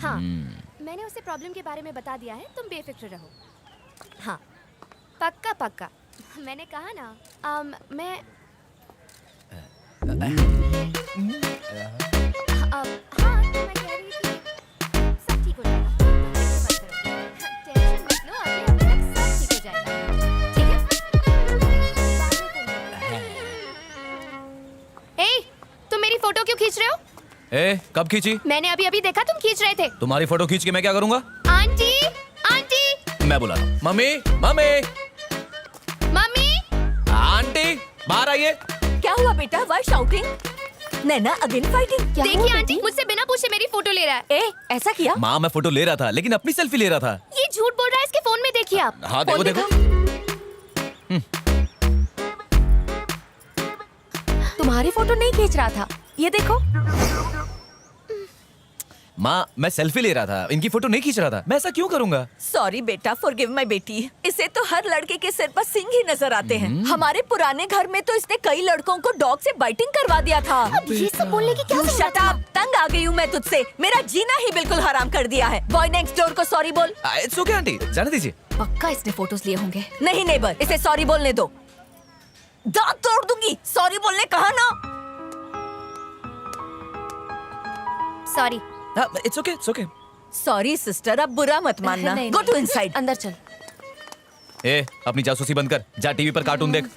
हाँ, मैंने उसे प्रॉब्लम के बारे में बता दिया है, तुम बेफिक्र रहो। हाँ, पक्का पक्का। मैंने कहा ना, मैं हाँ, तो मैं कह रही थी सब ठीक हो जाएगा। टेंशन मत लो, अगले हफ्ते तक सब ठीक हो जाएगा। ठीक है? ए, तुम मेरी फोटो क्यों खींच रहे हो? ए, कब खींची? मैंने अभी अभी देखा तुम खींच रहे थे। तुम्हारी फोटो खींच के मैं क्या करूंगा? आंटी, आंटी, मैं बुला रहा हूं। मम्मी, मम्मी, मम्मी, आंटी, बाहर आइए। क्या हुआ बेटा? Why shouting? Naina again fighting? देखिए आंटी, मुझसे बिना पूछे मेरी फोटो ले रहा है। ए, ऐसा किया? माँ, मैं फोटो ले रहा था, लेकिन अपनी सेल्फी ले रहा था। ये झूठ बोल रहा है, इसके फोन में देखिए आप। हाँ, देखो देखो। तुम्हारी फोटो नहीं खींच रहा था, ये देखो। माँ, मैं सेल्फी ले रहा था, इनकी फोटो नहीं खींच रहा था। मैं ऐसा क्यों करूंगा? सॉरी बेटा, फॉरगिव माय बेटी। इसे तो हर लड़के के सिर पर सिंह ही नजर आते हैं। हमारे पुराने घर में तो इसने कई लड़कों को डॉग से बाइटिंग करवा दिया था। अब ये सब बोलने की क्या You जरूरत shut है? up! तंग आ गई हूँ मैं तुझसे। मेरा जीना ही बिल्कुल हराम कर दिया है। बॉय नेक्स्ट डोर को सॉरी बोल। इट्स ओके आंटी, जाने दीजिए। पक्का इसने फोटोज लिए होंगे। नहीं नेबर, इसे सॉरी बोलने दो। दांत तोड़ दूंगी। सॉरी बोलने कहा ना। Sorry. It's okay, it's okay. Sorry sister, अब बुरा मत मानना। नहीं, गो नहीं। To inside. अंदर चल। ए, अपनी जासूसी बंद कर, जा टीवी पर कार्टून देख।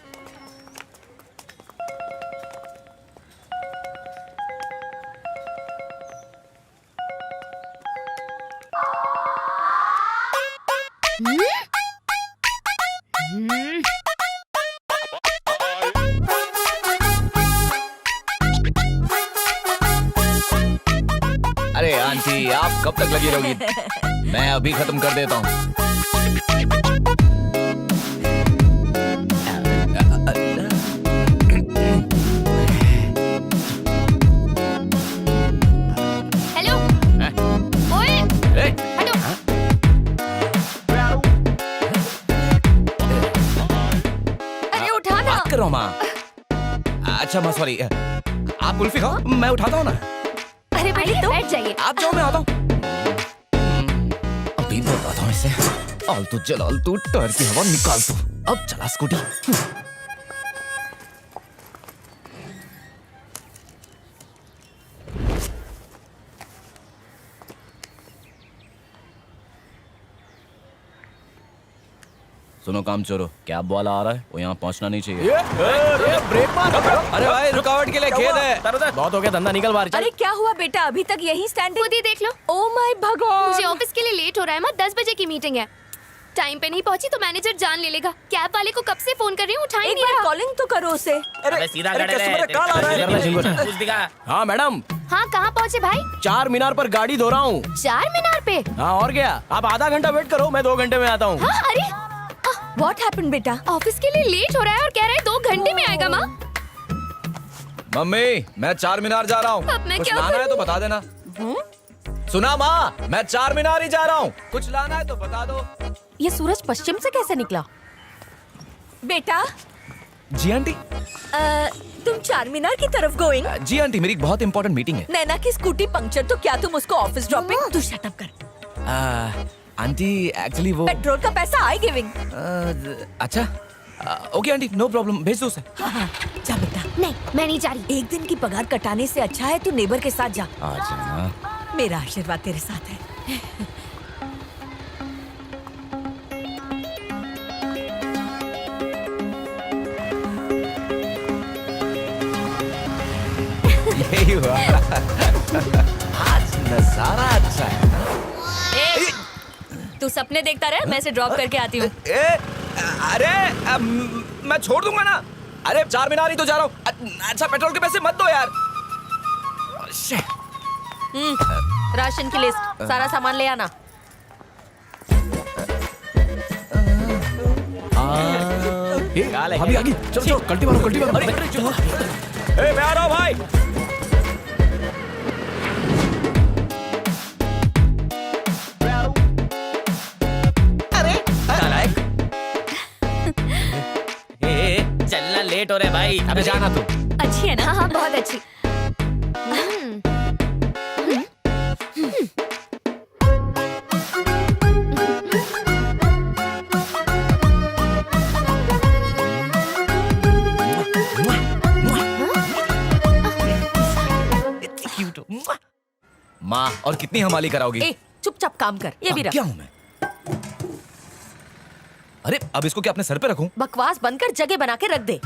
अरे आंटी, आप कब तक लगी रहोगी? मैं अभी खत्म कर देता हूँ। हेलो। ओए, ए, हटो। अरे उठा ना। बात करो माँ। अच्छा माँ, सॉरी। आप कुल्फी खाओ, मैं उठाता हूँ ना। अरे बेटी, बैठ जाइए। आप जाओ, मैं आता हूँ। अभी बताता हूँ इसे। आलतू जलालतू टायर की हवा निकाल तू। अब चला स्कूटी। सुनो काम चोरो, कैब वाला आ रहा है, वो यहाँ पहुँचना नहीं चाहिए। ब्रेक मार। अरे भाई, रुकावट के लिए खेद है। बहुत हो गया, धंधा निकल बाहर। अरे क्या हुआ बेटा? अभी तक यही स्टैंडिंग? खुद ही देख लो। ओ माय भगवान! मुझे ऑफिस के लिए लेट हो रहा है। माँ, 10 बजे की मीटिंग है। टाइम पे नहीं पहुंची तो मैनेजर जान ले लेगा। कैब वाले को कब से फोन कर रही हूँ, उठा ही एक नहीं बार रहा। कॉलिंग तो करो उसे। अरे सीधा अरे खड़े कस्टमर रहे, का कॉल आ रहा है। कुछ दिखा। हाँ मैडम, हाँ, कहाँ पहुँचे भाई? चार मीनार पर गाड़ी धो रहा हूँ। 4 मीनार पे? हाँ और क्या, आप आधा घंटा वेट करो, मैं 2 घंटे में आता हूँ। हाँ, अरे व्हाट हैपेंड बेटा? ऑफिस के लिए लेट हो रहा है और कह रहा है 2 घंटे में आएगा। माँ, मम्मी, मैं 4 मीनार जा रहा हूँ। अब मैं कुछ क्या लाना है करूं? तो बता देना। सुना माँ, मैं 4 मीनार ही जा रहा हूँ। कुछ लाना है तो बता दो। ये सूरज पश्चिम से कैसे निकला? बेटा, जी आंटी। तुम चार मीनार की तरफ गोइंग? जी आंटी, मेरी एक बहुत इंपॉर्टेंट मीटिंग है। नैना की स्कूटी पंक्चर, तो क्या तुम उसको ऑफिस ड्रॉपिंग? तू शट अप कर। आंटी एक्चुअली वो पेट्रोल का पैसा आई गिविंग। अच्छा, ओके आंटी, नो प्रॉब्लम, भेज दो उसे। हाँ, जा बेटा। नहीं, मैं नहीं जा रही। एक दिन की पगार कटाने से अच्छा है तू नेबर के साथ जा। आ जाना। मेरा आशीर्वाद तेरे साथ है। यही हुआ। आज नजारा अच्छा है ना? तू सपने देखता रहे, मैं इसे ड्रॉप करके आती हूँ। अरे मैं छोड़ दूंगा ना। अरे 4 मीनार ही तो जा रहा हूँ। अच्छा, पेट्रोल के पैसे मत दो यार। राशन की लिस्ट, सारा सामान ले आना। भाभी आ गई, चलो चलो, कल्टी मारो कल्टी मारो। मैं आ रहा हूँ भाई। चलना लेट हो रहा है भाई। अबे जाना तू। अच्छी है ना? हाँ, बहुत अच्छी। माँ, और कितनी हमाली कराओगी? ए, चुपचाप काम कर, ये भी रख। क्या हूँ मैं? अरे अब इसको क्या अपने सर पे रखूं? बकवास बंद कर, जगह बना के रख दे।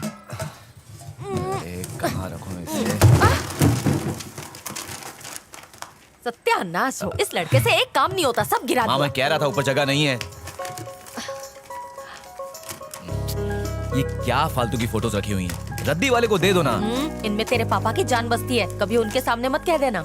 कहाँ रखूं इसे? सत्यानाश हो, इस लड़के से एक काम नहीं होता, सब गिरा माँ, दिया। मैं कह रहा था ऊपर जगह नहीं है। ये क्या फालतू की फोटोज रखी हुई हैं? रद्दी वाले को दे दो ना। इनमें तेरे पापा की जान बसती है, कभी उनके सामने मत कह देना।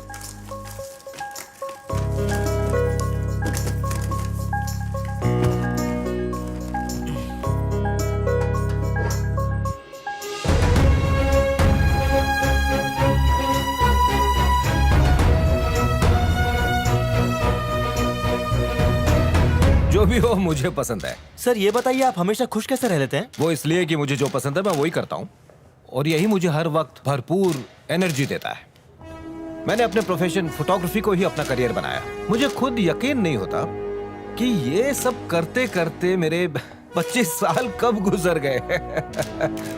जो भी हो मुझे पसंद है। सर ये बताइए आप हमेशा खुश कैसे रह लेते हैं? वो इसलिए कि मुझे जो पसंद है मैं वही करता हूँ, और यही मुझे हर वक्त भरपूर एनर्जी देता है। मैंने अपने प्रोफेशन फोटोग्राफी को ही अपना करियर बनाया। मुझे खुद यकीन नहीं होता कि ये सब करते करते मेरे 25 साल कब गुजर गए।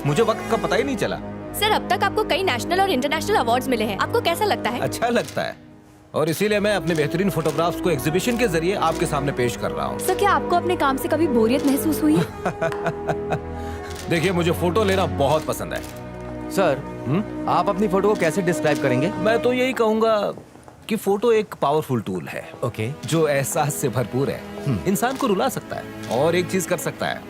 मुझे वक्त का पता ही नहीं चला। सर, अब तक आपको कई नेशनल और इंटरनेशनल अवार्ड्स मिले हैं, आपको कैसा लगता है? अच्छा लगता है, और इसीलिए मैं अपने बेहतरीन फोटोग्राफ्स को एग्जीबिशन के जरिए आपके सामने पेश कर रहा हूँ। सर, क्या आपको अपने काम से कभी बोरियत महसूस हुई है? देखिए, मुझे फोटो लेना बहुत पसंद है। सर आप अपनी फोटो को कैसे डिस्क्राइब करेंगे? मैं तो यही कहूंगा कि फोटो एक पावरफुल टूल है, ओके। जो एहसास से भरपूर है, इंसान को रुला सकता है और एक चीज कर सकता है,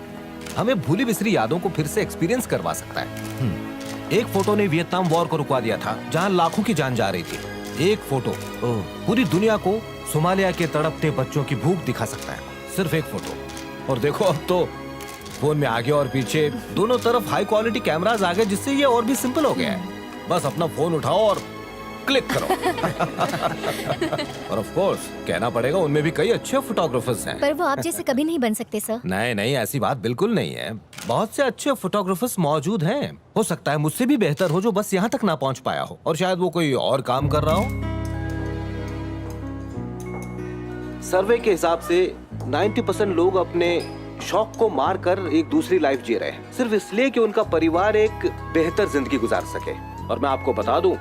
हमें भूली बिसरी यादों को फिर से एक्सपीरियंस करवा सकता है। एक फोटो ने वियतनाम वॉर को रुकवा दिया था, जहां लाखों की जान जा रही थी। एक फोटो पूरी दुनिया को सोमालिया के तड़पते बच्चों की भूख दिखा सकता है, सिर्फ एक फोटो। और देखो, अब तो फोन में आगे और पीछे दोनों तरफ हाई क्वालिटी कैमरास आ गए, जिससे ये और भी सिंपल हो गया है। बस अपना फोन उठाओ और क्लिक करो। और ऑफ कोर्स कहना पड़ेगा, उनमें भी कई अच्छे फोटोग्राफर्स हैं। पर वो आप जैसे कभी नहीं बन सकते सर। नहीं, ऐसी बात बिल्कुल नहीं है। बहुत से अच्छे फोटोग्राफर्स मौजूद हैं। हो सकता है मुझसे भी बेहतर हो, जो बस यहाँ तक ना पहुँच पाया हो, और शायद वो कोई और काम कर रहा हो। सर्वे के हिसाब से 90% लोग अपने शौक को मार कर एक दूसरी लाइफ जी रहे हैं, सिर्फ इसलिए कि उनका परिवार एक बेहतर जिंदगी गुजार सके। और मैं आपको बता दूं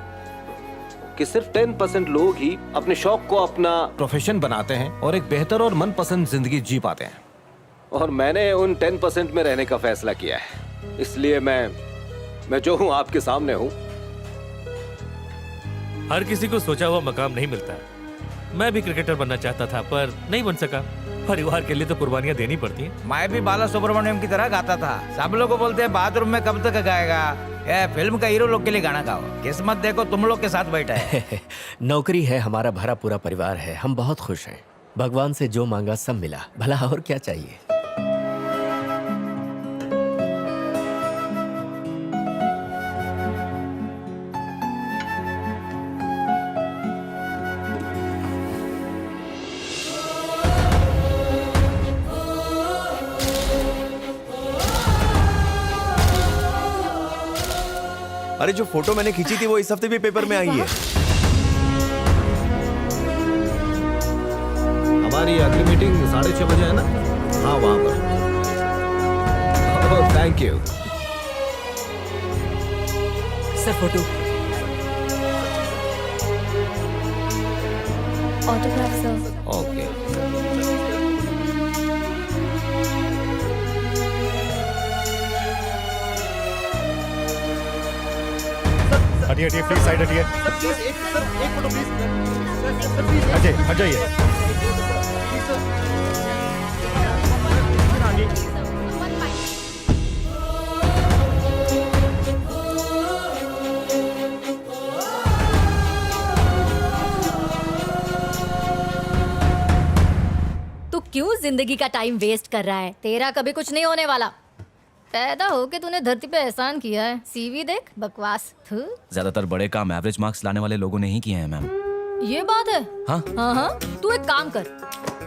कि सिर्फ 10% लोग ही अपने शौक को अपना प्रोफेशन बनाते हैं और एक बेहतर और मनपसंद जिंदगी जी पाते हैं। और मैंने उन 10% में रहने का फैसला किया है, इसलिए मैं जो हूं आपके सामने हूं। हर किसी को सोचा हुआ मकाम नहीं मिलता। मैं भी क्रिकेटर बनना चाहता था, पर नहीं बन सका। परिवार के लिए तो कुर्बानियां देनी पड़ती हैं। मैं भी बाला सुब्रमण्यम की तरह गाता था। सब लोग बोलते हैं बाथरूम में कब तक गाएगा, ये फिल्म का हीरो लोग के लिए गाना गाओ। किस्मत देखो, तुम लोग के साथ बैठा है। नौकरी है, हमारा भरा पूरा परिवार है, हम बहुत खुश हैं। भगवान से जो मांगा सब मिला, भला और क्या चाहिए। अरे जो फोटो मैंने खींची थी वो इस हफ्ते भी पेपर में आई है। हमारी अगली मीटिंग 6:30 बजे है ना? हाँ, वहां पर। Thank you sir photo. Autograph sir. Okay. हटिए हटिए प्लीज, साइड हटिए। एक फोटो प्लीज। हटिए, हट जाइए। तू क्यों जिंदगी का टाइम वेस्ट कर रहा है? तेरा कभी कुछ नहीं होने वाला। पैदा होके तूने धरती पे एहसान किया है, सीवी देख, बकवास। ज्यादातर बड़े काम एवरेज मार्क्स लाने वाले लोगों ने ही किए हैं मैम। ये बात है। हाँ? हाँ, तू एक काम कर,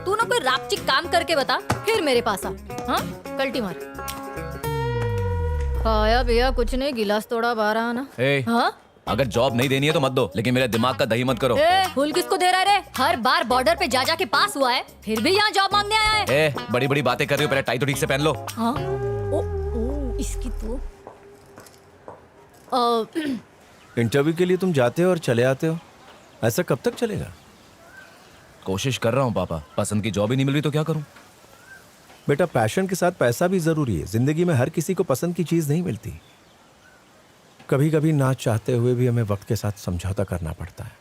तू ना कोई रापचिक काम करके बता, फिर मेरे पास आ। हाँ, कल्टी मार। खाया पिया कुछ नहीं, गिलास तोड़ा बारह आना। हाँ? अगर जॉब नहीं देनी है तो मत दो, लेकिन मेरे दिमाग का दही मत करो। फूल किसको दे रहा है रे? हर बार बॉर्डर पे जा के पास हुआ है, फिर भी यहाँ जॉब मांगने आया है। बड़ी बड़ी बातें कर रही हो, पहले टाई तो ठीक से पहन लो। हाँ? इसकी तो इंटरव्यू के लिए तुम जाते हो और चले आते हो, ऐसा कब तक चलेगा? कोशिश कर रहा हूँ पापा, पसंद की जॉब ही नहीं मिल रही तो क्या करूँ? बेटा, पैशन के साथ पैसा भी जरूरी है। जिंदगी में हर किसी को पसंद की चीज नहीं मिलती। कभी कभी ना चाहते हुए भी हमें वक्त के साथ समझौता करना पड़ता है।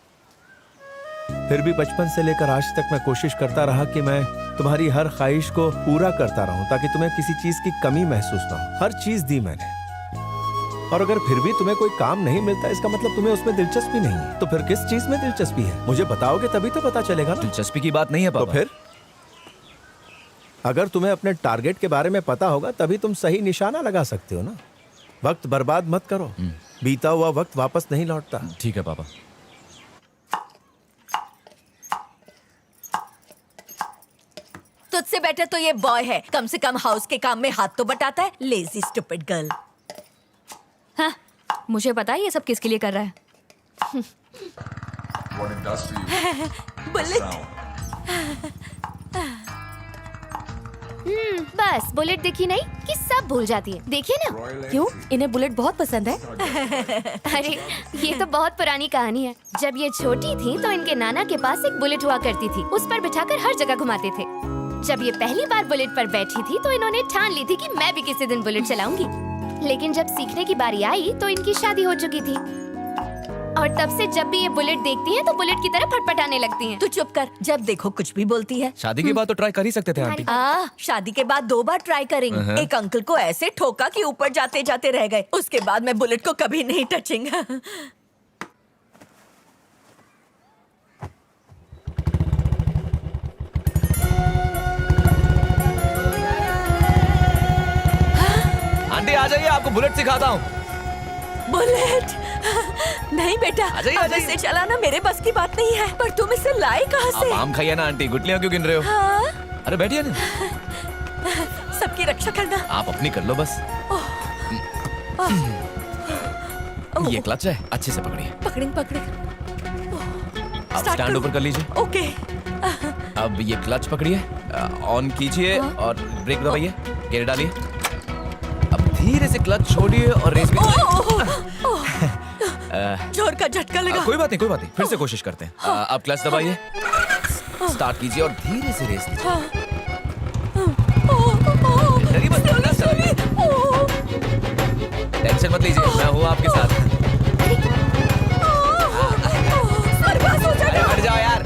फिर भी बचपन से लेकर आज तक मैं कोशिश करता रहा कि मैं तुम्हारी हर ख्वाहिश को पूरा करता रहूं, ताकि तुम्हें किसी चीज की कमी महसूस ना हो। हर चीज दी मैंने, और अगर फिर भी तुम्हें कोई काम नहीं मिलता, इसका मतलब तुम्हें उसमें दिलचस्पी नहीं है। तो फिर किस चीज में दिलचस्पी है? मुझे बताओगे तभी तो पता चलेगा ना। दिलचस्पी की बात नहीं है तो पापा। फिर अगर तुम्हें अपने टारगेट के बारे में पता होगा तभी तुम सही निशाना लगा सकते हो ना। वक्त बर्बाद मत करो, बीता हुआ वक्त वापस नहीं लौटता। ठीक है पापा। तुझसे बेटर तो ये बॉय है, कम से कम हाउस के काम में हाथ तो बटाता है। Lazy stupid girl. हाँ, मुझे पता है ये सब किसके लिए कर रहा है। बुलेट। बस बुलेट देखी नहीं कि सब भूल जाती है। देखिए ना। क्यों? इन्हें बुलेट बहुत पसंद है। अरे ये तो बहुत पुरानी कहानी है। जब ये छोटी थी तो इनके नाना के पास एक बुलेट हुआ करती थी। उस पर बिठाकर हर जगह घुमाते थे। जब ये पहली बार बुलेट पर बैठी थी तो इन्होंने ठान ली थी कि मैं भी किसी दिन बुलेट चलाऊंगी। लेकिन जब सीखने की बारी आई तो इनकी शादी हो चुकी थी, और तब से जब भी ये बुलेट देखती हैं तो बुलेट की तरह फटफटाने लगती हैं। तू चुप कर, जब देखो कुछ भी बोलती है। शादी के बाद तो ट्राई कर ही सकते थे आंटी। शादी के बाद 2 बार ट्राई करेंगे। एक अंकल को ऐसे ठोका कि ऊपर जाते जाते रह गए। उसके बाद मैं बुलेट को कभी नहीं टचिंग। आंटी आ जाइए, आपको बुलेट सिखाता हूँ। बुलेट? नहीं बेटा, आ जाइए, अब इसे चलाना मेरे बस की बात नहीं है। पर तुम इसे लाए कहाँ से? आप आम खाइए ना आंटी, गुटलियाँ क्यों गिन रहे हो? हाँ? अरे बैठिए ना। सबकी रक्षा करना। आप अपनी कर लो बस। ये क्लच है, अच्छे से पकड़िए। पकड़े। आप स्टैंड ऊपर कर लीजिए। ओके। अब ये क्लच पकड़िए, ऑन कीजिए और ब्रेक दबाइए, गियर डालिए। अब धीरे से क्लच छोड़िए और रेस भी जोर का झटका लगा। कोई बात नहीं, फिर से कोशिश करते हैं। अब क्लच दबाइए, स्टार्ट कीजिए और धीरे से रेस लीजिए। डरिए मत, क्लच दबाइए। टेंशन मत लीजिए, मैं हूँ आपके साथ। बर्बाद हो जाएगा। हट जाओ यार।